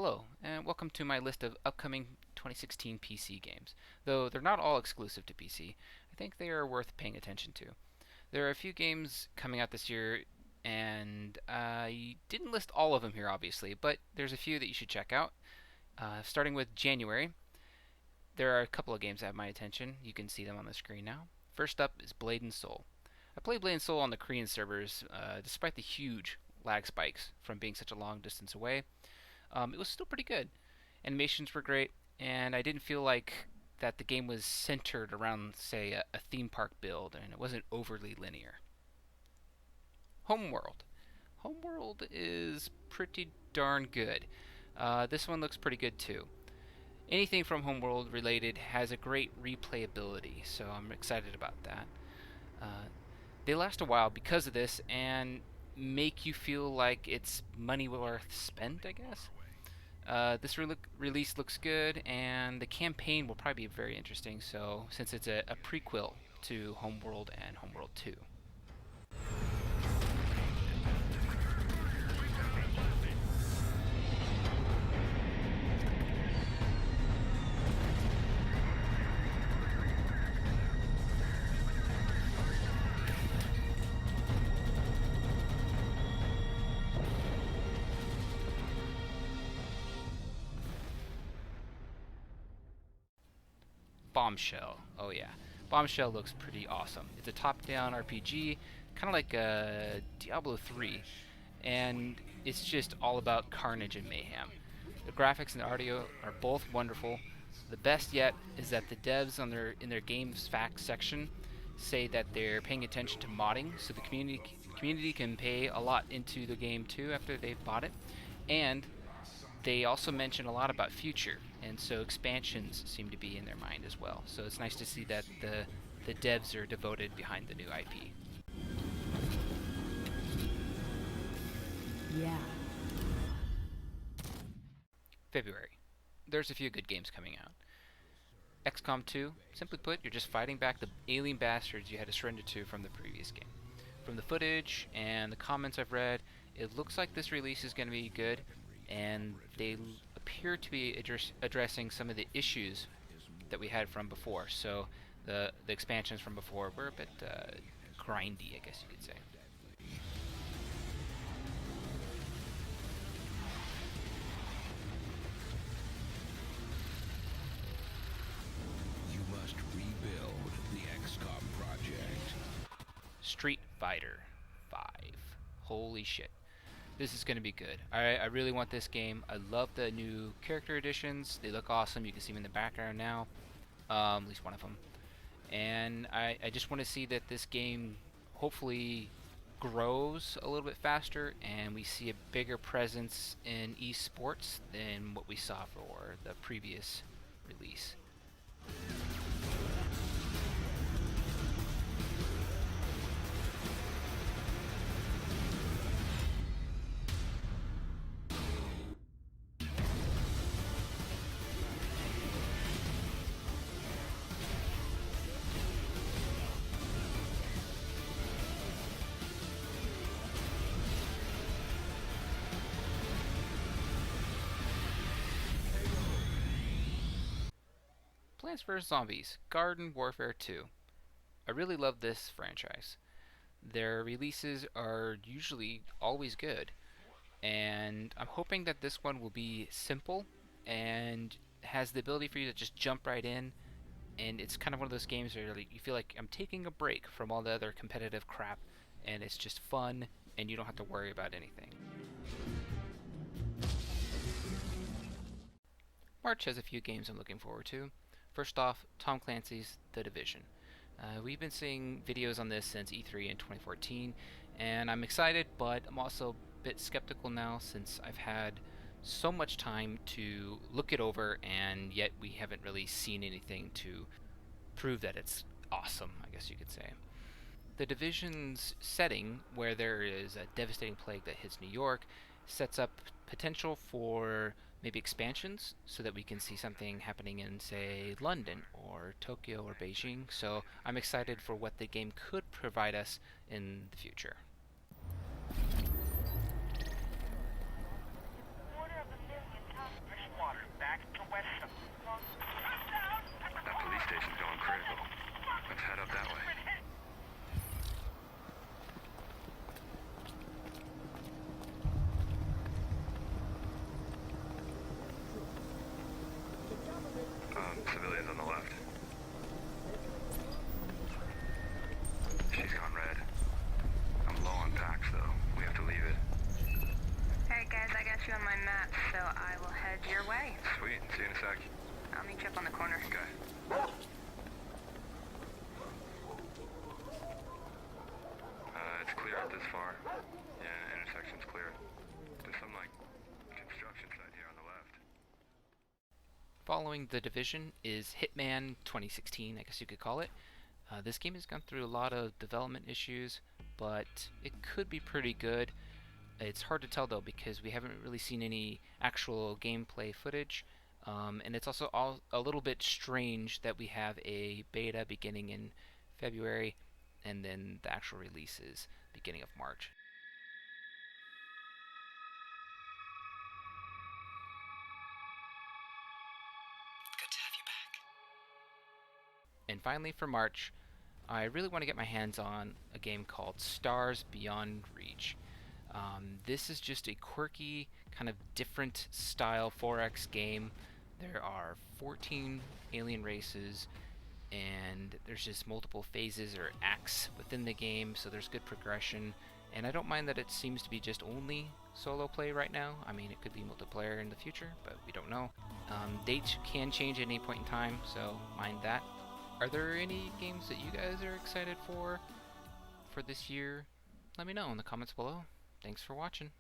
Hello, and welcome to my list of upcoming 2016 PC games. Though they're not all exclusive to PC, I think they are worth paying attention to. There are a few games coming out this year, and I didn't list all of them here, obviously, but there's a few that you should check out. Starting with January, there are a couple of games that have my attention. You can see them on the screen now. First up is Blade and Soul. I played Blade and Soul on the Korean servers, despite the huge lag spikes from being such a long distance away. It was still pretty good. Animations were great, and I didn't feel like that the game was centered around, say, a theme park build, and it wasn't overly linear. Homeworld. Homeworld is pretty darn good. This one looks pretty good too. Anything from Homeworld related has a great replayability, so I'm excited about that. Uh, they last a while because of this and make you feel like it's money worth spent, I guess. This release looks good, and the campaign will probably be very interesting. So, since it's a prequel to Homeworld and Homeworld 2, Bombshell. Oh yeah, Bombshell looks pretty awesome. It's a top-down RPG, kind of like Diablo 3, and it's just all about carnage and mayhem. The graphics and the audio are both wonderful. The best yet is that the devs in their games facts section say that they're paying attention to modding, so the community can pay a lot into the game too after they've bought it, and they also mention a lot about future, and so expansions seem to be in their mind as well. So it's nice to see that the devs are devoted behind the new IP. Yeah. February. There's a few good games coming out. Xcom 2, simply put, you're just fighting back the alien bastards you had to surrender to from the previous game. From the footage and the comments I've read, it looks like this release is going to be good, and they appear to be addressing some of the issues that we had from before. So the expansions from before were a bit grindy, I guess you could say. You must rebuild the Xcom project. Street Fighter 5. Holy shit. This is going to be good. I really want this game. I love the new character additions. They look awesome. You can see them in the background now. At least one of them. And I just want to see that this game hopefully grows a little bit faster and we see a bigger presence in esports than what we saw for the previous release. Plants vs. Zombies Garden Warfare 2. I really love this franchise. Their releases are usually always good, and I'm hoping that this one will be simple and has the ability for you to just jump right in. And it's kind of one of those games where you feel like I'm taking a break from all the other competitive crap, and it's just fun, and you don't have to worry about anything. March has a few games I'm looking forward to. First off, Tom Clancy's The Division. We've been seeing videos on this since E3 in 2014, and I'm excited, but I'm also a bit skeptical now since I've had so much time to look it over, and yet we haven't really seen anything to prove that it's awesome, I guess you could say. The Division's setting, where there is a devastating plague that hits New York, sets up potential for maybe expansions so that we can see something happening in, say, London or Tokyo or Beijing. So I'm excited for what the game could provide us in the future. so I will head your way. Sweet. See you in a sec. I'll meet you up on the corner. Okay. It's clear out this far. Yeah, the intersection's clear. There's some, like, construction site here on the left. Following The Division is Hitman 2016, I guess you could call it. This game has gone through a lot of development issues, but it could be pretty good. It's hard to tell though because we haven't really seen any actual gameplay footage, and it's also a little bit strange that we have a beta beginning in February and then the actual release is beginning of March. Good to have you back. And finally for March, I really want to get my hands on a game called Stars Beyond Reach. This is just a quirky, kind of different style 4X game. There are 14 alien races, and there's just multiple phases or acts within the game, so there's good progression. And I don't mind that it seems to be just only solo play right now. I mean, it could be multiplayer in the future, but we don't know. Dates can change at any point in time, so mind that. Are there any games that you guys are excited for this year? Let me know in the comments below. Thanks for watching.